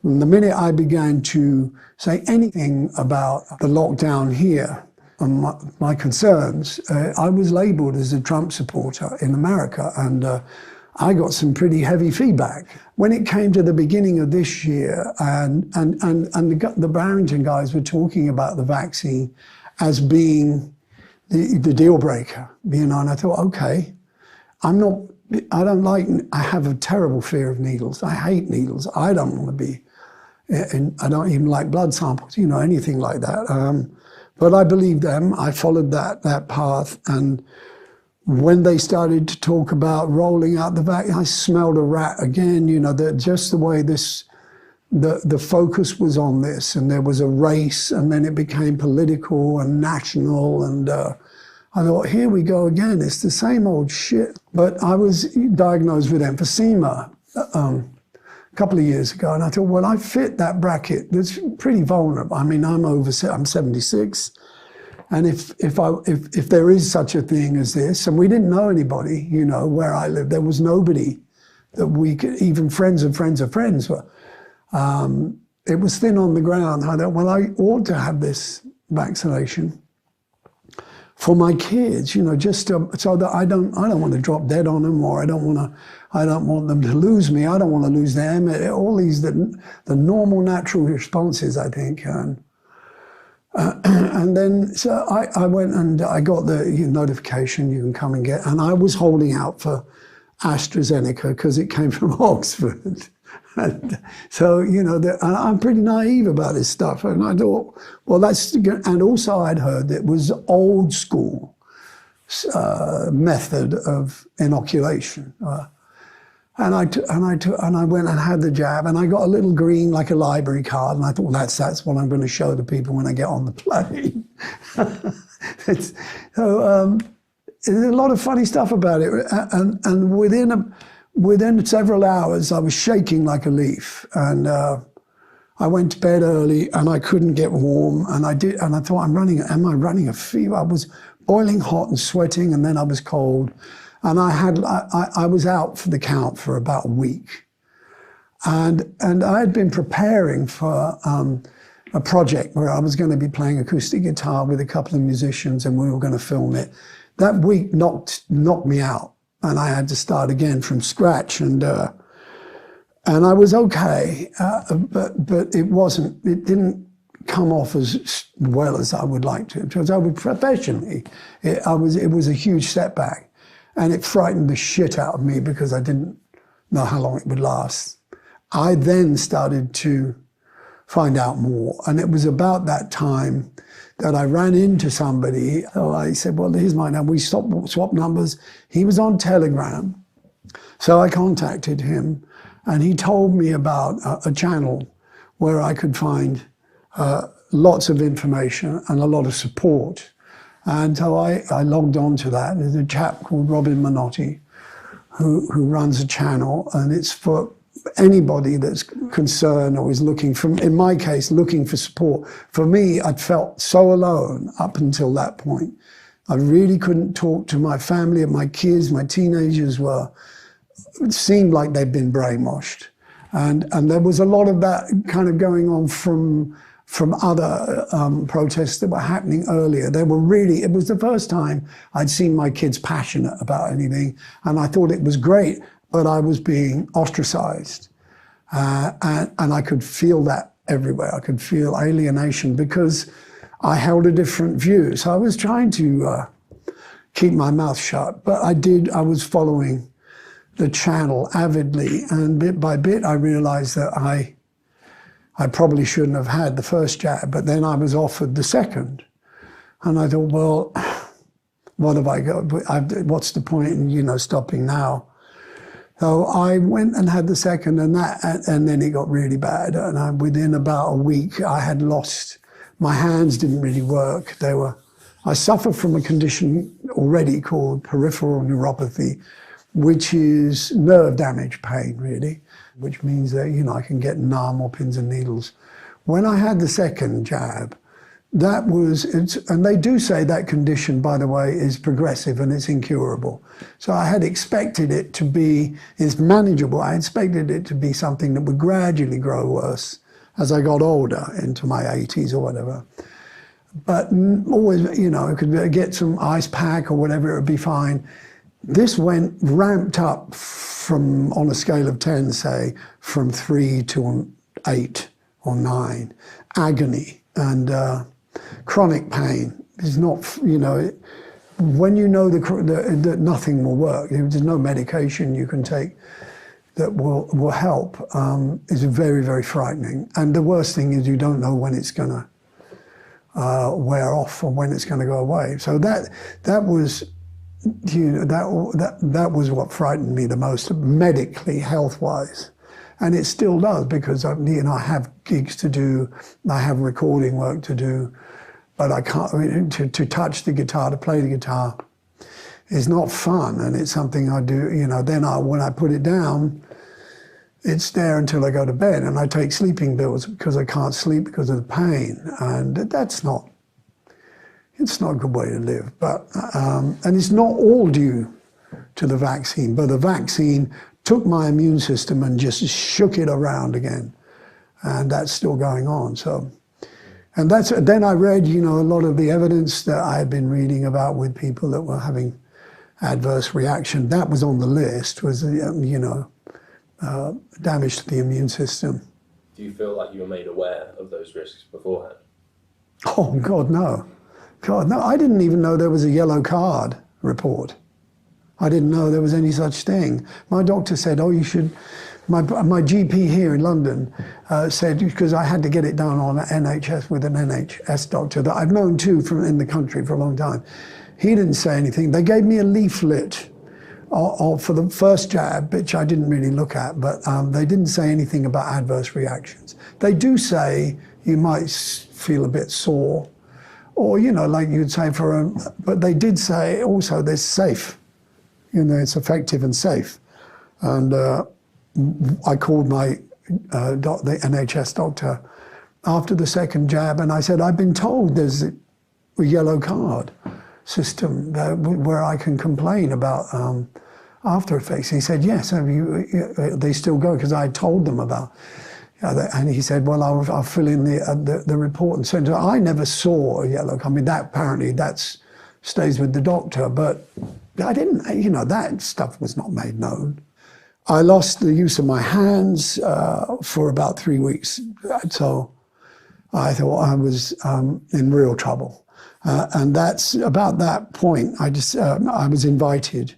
And the minute I began to say anything about the lockdown here and my concerns, I was labelled as a Trump supporter in America, and I got some pretty heavy feedback. When it came to the beginning of this year, and the Barrington guys were talking about the vaccine as being the deal breaker, you know, and I thought, okay, I have a terrible fear of needles. I hate needles. I don't want to be, I don't even like blood samples, you know, anything like that. But I believed them. I followed that path, and when they started to talk about rolling out the vaccine, I smelled a rat again, you know, just the way the focus was on this, and there was a race, and then it became political and national, and I thought, here we go again, it's the same old shit. But I was diagnosed with emphysema a couple of years ago, and I thought, well, I fit that bracket that's pretty vulnerable. I mean, I'm 76. And if there is such a thing as this, and we didn't know anybody, you know, where I lived, there was nobody that we could, even friends of friends of friends were. It was thin on the ground. I thought, well, I ought to have this vaccination for my kids, you know, just so that I don't want to drop dead on them, or I don't want them to lose me. I don't want to lose them. All these the normal natural responses, I think. And then, so I went and I got the notification, you can come and get, and I was holding out for AstraZeneca because it came from Oxford. And so, you know, I'm pretty naive about this stuff. And I thought, well, and also I'd heard that it was old school method of inoculation. And I went and had the jab, and I got a little green, like a library card, and I thought, well, that's what I'm going to show the people when I get on the plane. There's a lot of funny stuff about it, and within several hours, I was shaking like a leaf, and I went to bed early, and I couldn't get warm, and I thought, am I running a fever? I was boiling hot and sweating, and then I was cold. And I was out for the count for about a week. And I had been preparing for a project where I was going to be playing acoustic guitar with a couple of musicians, and we were going to film it. That week knocked me out, and I had to start again from scratch. And I was okay, but it didn't come off as well as I would like to. Because professionally, it was a huge setback. And it frightened the shit out of me because I didn't know how long it would last. I then started to find out more. And it was about that time that I ran into somebody. So I said, well, here's my number. We swapped numbers. He was on Telegram. So I contacted him, and he told me about a channel where I could find lots of information and a lot of support. And so I logged on to that. There's a chap called Robin Minotti who runs a channel, and it's for anybody that's concerned or is looking in my case, looking for support. For me, I'd felt so alone up until that point. I really couldn't talk to my family and my kids. My teenagers it seemed like they'd been brainwashed. And there was a lot of that kind of going on from other protests that were happening earlier. It was the first time I'd seen my kids passionate about anything, and I thought it was great, but I was being ostracized. And I could feel that everywhere. I could feel alienation because I held a different view. So I was trying to keep my mouth shut, but I was following the channel avidly, and bit by bit I realized that I probably shouldn't have had the first jab, but then I was offered the second. And I thought, well, what have I got? What's the point in, stopping now? So I went and had the second, and then it got really bad. And within about a week, I had lost, my hands didn't really work. I suffer from a condition already called peripheral neuropathy, which is nerve damage pain, really, which means that, I can get numb or pins and needles. When I had the second jab, that was, and they do say that condition, by the way, is progressive and it's incurable. So I had expected it to be, it's manageable. I expected it to be something that would gradually grow worse as I got older, into my 80s or whatever. But always, you know, I could get some ice pack or whatever, it would be fine. This ramped up from, on a scale of 10, say, from 3 to 8 or 9. Agony and chronic pain is not, you know, when you know that nothing will work, there's no medication you can take that will help, is very, very frightening. And the worst thing is you don't know when it's going to wear off or when it's going to go away. So that was, you know, that was what frightened me the most, medically, health-wise. And it still does, because you know, I have gigs to do, I have recording work to do, but I can't, I mean, to touch the guitar, to play the guitar is not fun, and it's something I do, you know, then when I put it down, it's there until I go to bed, and I take sleeping pills because I can't sleep because of the pain, and that's not, it's not a good way to live. But, and it's not all due to the vaccine, but the vaccine took my immune system and just shook it around again. And that's still going on. So, and then I read, you know, a lot of the evidence that I had been reading about with people that were having adverse reaction. That was on the list, was, you know, damage to the immune system. Do you feel like you were made aware of those risks beforehand? Oh, God, no. God, no. I didn't even know there was a yellow card report. I didn't know there was any such thing. My doctor said, oh, you should, my GP here in London said, because I had to get it done on NHS with an NHS doctor that I've known too from in the country for a long time. He didn't say anything. They gave me a leaflet for the first jab, which I didn't really look at, but they didn't say anything about adverse reactions. They do say you might feel a bit sore, or, you know, like you'd say but they did say also they're safe. You know, it's effective and safe. And I called the NHS doctor after the second jab, and I said, I've been told there's a yellow card system where I can complain about after effects. He said, yes, they still go, because I told them about, and he said, well, I'll fill in the report and send it. I never saw a yellow card. I mean, that apparently stays with the doctor, but I didn't, you know, that stuff was not made known. I lost the use of my hands for about 3 weeks. So I thought I was in real trouble. And that's about that point, I was invited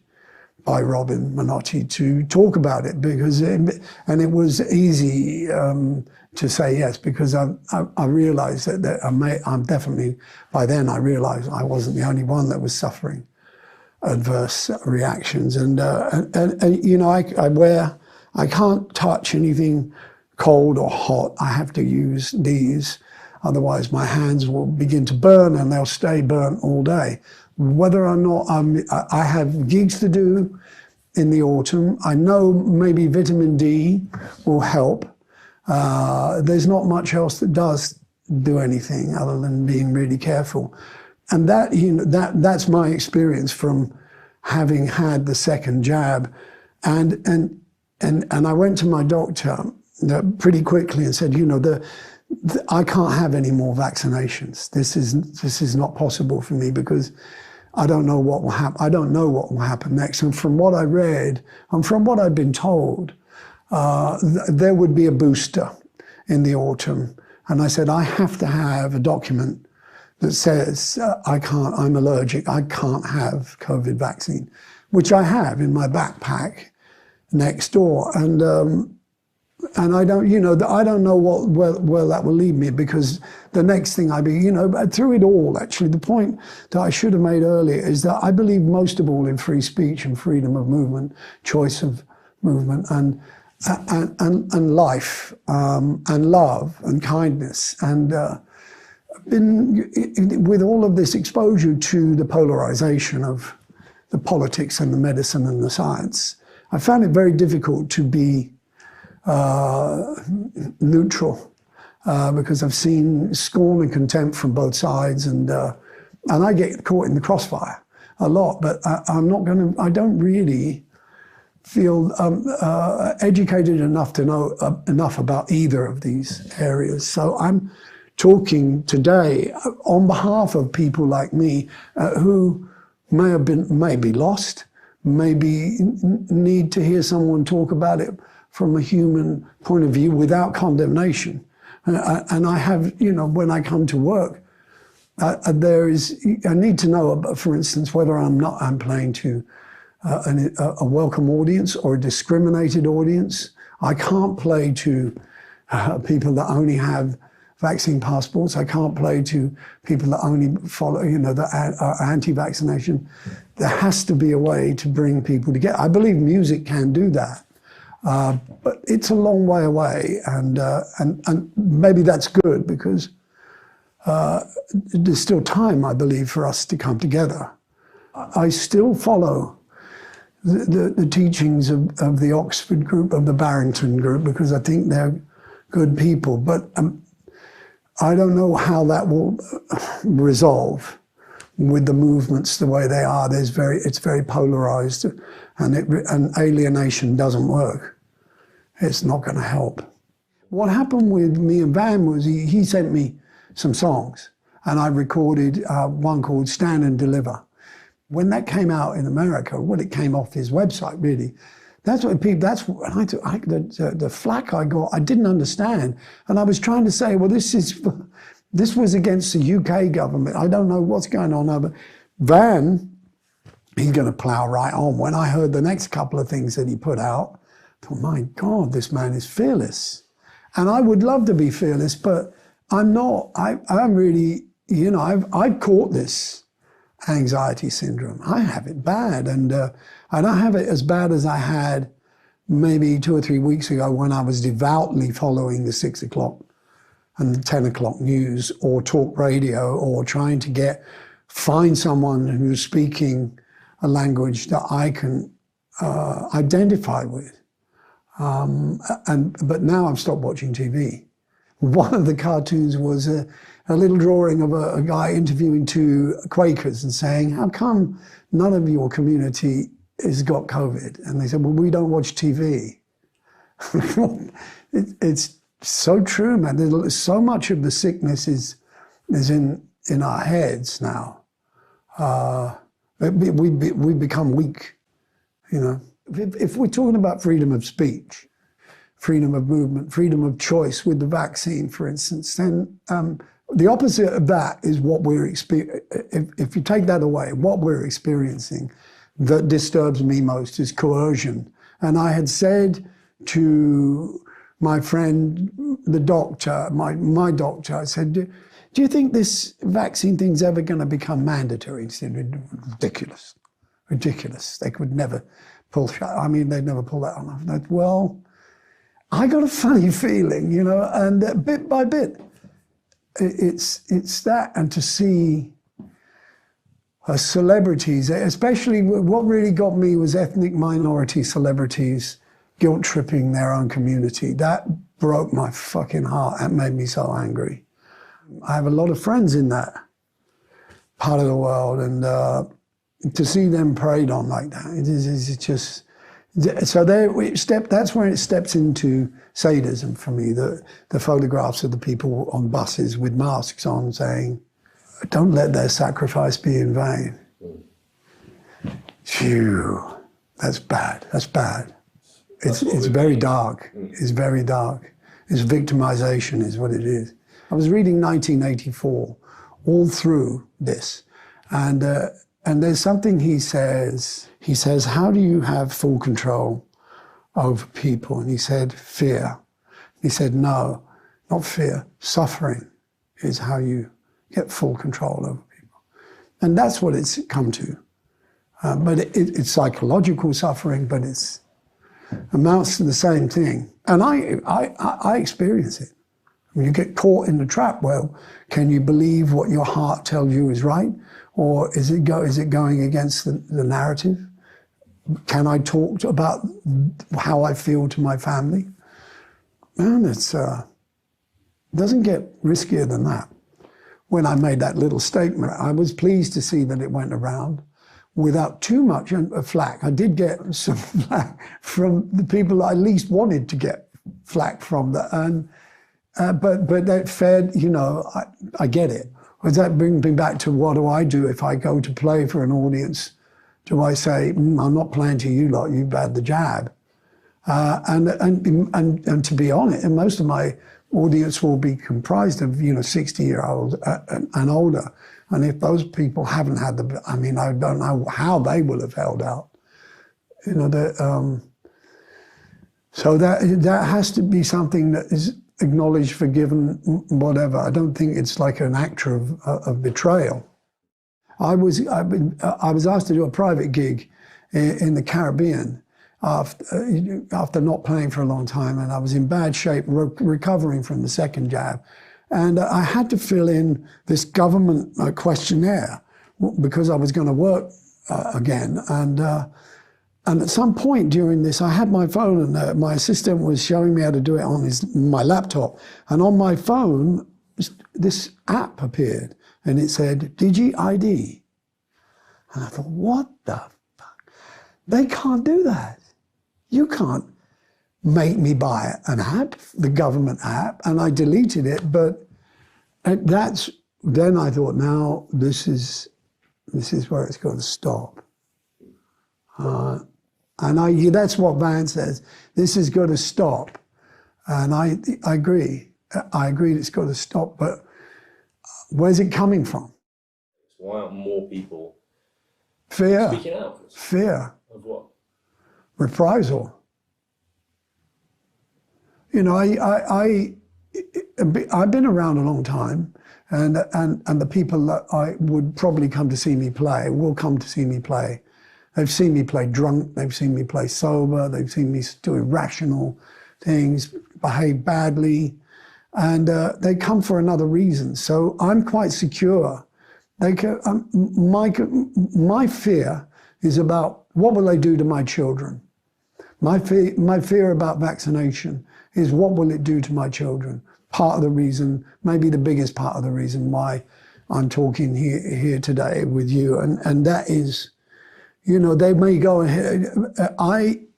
by Robin Minotti to talk about it, because, and it was easy to say yes, because I realized that I'm definitely, by then I realized I wasn't the only one that was suffering adverse reactions. And you know, I can't touch anything cold or hot. I have to use these, otherwise my hands will begin to burn and they'll stay burnt all day. Whether or not I have gigs to do in the autumn, I know maybe vitamin D will help. There's not much else that does do anything other than being really careful. And that, you know, that's my experience from having had the second jab. And I went to my doctor pretty quickly and said, you know, I can't have any more vaccinations. This is not possible for me, because I don't know what will happen. I don't know what will happen next. And from what I read, and from what I've been told, there would be a booster in the autumn. And I said, I have to have a document that says I'm allergic, I can't have COVID vaccine, which I have in my backpack next door. And I don't, you know, I don't know where that will lead me, because the next thing you know, through it all, actually, the point that I should have made earlier is that I believe most of all in free speech and freedom of movement, choice of movement, and life, and love and kindness. And with all of this exposure to the polarization of the politics and the medicine and the science, I found it very difficult to be neutral because I've seen scorn and contempt from both sides, and I get caught in the crossfire a lot. But I don't really feel educated enough to know enough about either of these areas. So I'm talking today on behalf of people like me who may be lost, maybe need to hear someone talk about it from a human point of view without condemnation. And I have, you know, when I come to work, I need to know, for instance, whether I'm playing to a welcome audience or a discriminated audience. I can't play to people that only have vaccine passports. I can't play to people that only follow, you know, that are anti-vaccination. There has to be a way to bring people together. I believe music can do that, but it's a long way away, and maybe that's good because there's still time, I believe, for us to come together. I still follow the teachings of the Oxford group, of the Barrington group, because I think they're good people. But I don't know how that will resolve with the movements the way they are. It's very polarized, and alienation doesn't work. It's not going to help. What happened with me and Van was he sent me some songs, and I recorded one called Stand and Deliver. When that came out in America, well, it came off his website, really. That's what people, the flack I got, I didn't understand. And I was trying to say, well, this was against the UK government. I don't know what's going on now, but Van, he's going to plow right on. When I heard the next couple of things that he put out, I thought, my God, this man is fearless. And I would love to be fearless, but I'm not. I'm really, you know, I've caught this anxiety syndrome. I have it bad, and I don't have it as bad as I had maybe 2 or 3 weeks ago when I was devoutly following the 6 o'clock and the 10 o'clock news or talk radio, or trying to find someone who's speaking a language that I can identify with. But now I've stopped watching TV. One of the cartoons was a little drawing of a guy interviewing 2 Quakers and saying, how come none of your community has got COVID? And they said, well, we don't watch TV. It's so true, man. There's so much of the sickness is in our heads now. We become weak, you know. If we're talking about freedom of speech, freedom of movement, freedom of choice with the vaccine, for instance, then the opposite of that is what we're experiencing. If you take that away, what we're experiencing that disturbs me most is coercion. And I had said to my friend, the doctor, my doctor, I said, do you think this vaccine thing's ever going to become mandatory? He said, ridiculous, ridiculous. They could never they'd never pull that on. I thought, well, I got a funny feeling, you know, and bit by bit, it's that, and to see celebrities, especially what really got me was ethnic minority celebrities guilt-tripping their own community. That broke my fucking heart. That made me so angry. I have a lot of friends in that part of the world, and to see them preyed on like that, it's just... So that's where it steps into sadism for me, the photographs of the people on buses with masks on saying, don't let their sacrifice be in vain. Phew, that's bad, that's bad. It's very dark, it's very dark. It's victimization is what it is. I was reading 1984 all through this, and there's something he says, how do you have full control over people? And he said, fear. He said, no, not fear, suffering is how you get full control over people. And that's what it's come to. But it's psychological suffering, but it amounts to the same thing. And I experience it. When you get caught in the trap, well, can you believe what your heart tells you is right? Or is it going against the narrative? Can I talk about how I feel to my family? Man, doesn't get riskier than that. When I made that little statement, I was pleased to see that it went around without too much flack. I did get some flack from the people I least wanted to get flack from, but that fed, you know, I get it. Does that bring me back to what do I do if I go to play for an audience? Do I say, I'm not playing to you lot, you've had the jab? And to be honest, and most of my audience will be comprised of, you know, 60-year-olds and older. And if those people haven't had the, I mean, I don't know how they will have held out. You know, so that has to be something that is acknowledged, forgiven, whatever. I don't think it's like an act of betrayal. I was asked to do a private gig in the Caribbean after not playing for a long time, and I was in bad shape, recovering from the second jab. And I had to fill in this government questionnaire because I was going to work again. And at some point during this, I had my phone, and my assistant was showing me how to do it on my laptop. And on my phone, this app appeared, and it said, DigiID. And I thought, what the fuck? They can't do that. You can't make me buy an app, the government app, and I deleted it. But then I thought, now this is where it's got to stop. And that's what Van says. This has got to stop, and I agree. I agree it's got to stop. But where's it coming from? Why aren't more people fear? Speaking out. Fear. Of what? Reprisal. You know, I've been around a long time, and the people that I would probably come to see me play will come to see me play. They've seen me play drunk, they've seen me play sober, they've seen me do irrational things, behave badly, and they come for another reason. So I'm quite secure. My fear is about what will they do to my children. My fear about vaccination is what will it do to my children. Part of the reason, maybe the biggest part of the reason why I'm talking here today with you, and that is, you know, they may go ahead.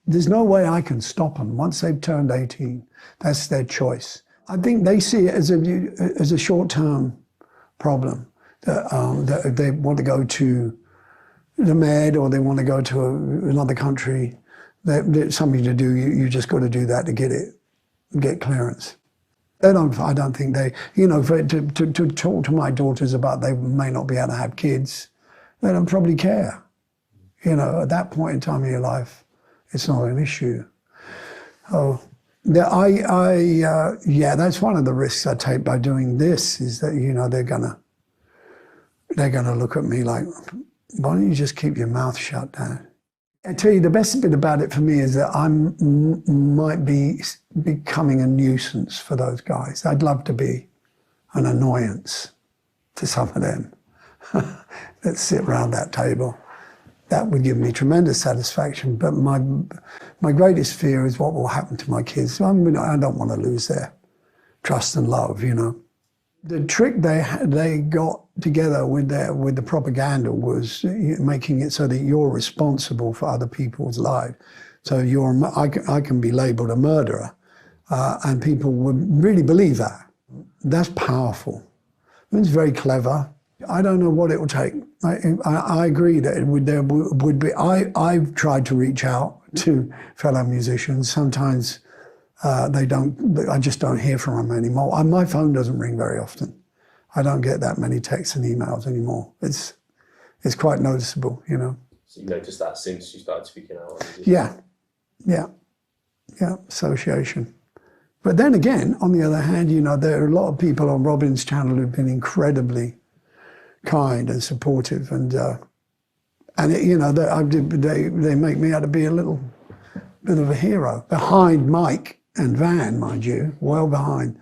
There's no way I can stop them once they've turned 18. That's their choice. I think they see it as a short-term problem, that they want to go to the Med or they want to go to another country. There's something to do. You just got to do that to get clearance. I don't think they, you know, to talk to my daughters about they may not be able to have kids, they don't probably care. You know, at that point in time in your life, it's not an issue. Oh, yeah, that's one of the risks I take by doing this, is that, you know, they're gonna look at me like, why don't you just keep your mouth shut, Dad? I tell you, the best bit about it for me is that I might be becoming a nuisance for those guys. I'd love to be an annoyance to some of them that sit around that table. That would give me tremendous satisfaction. But my greatest fear is what will happen to my kids. I don't want to lose their trust and love, you know. The trick they got together with the propaganda was making it so that you're responsible for other people's lives. So I can be labelled a murderer, and people would really believe that. That's powerful. It's very clever. I don't know what it will take. I agree that there would be. I've tried to reach out to fellow musicians. Sometimes they don't. I just don't hear from them anymore. My phone doesn't ring very often. I don't get that many texts and emails anymore. It's quite noticeable, you know. So you noticed that since you started speaking out? Yeah. Association. But then again, on the other hand, you know, there are a lot of people on Robin's channel who've been incredibly kind and supportive, and you know, they make me out to be a little bit of a hero behind Mike and Van, mind you, well behind.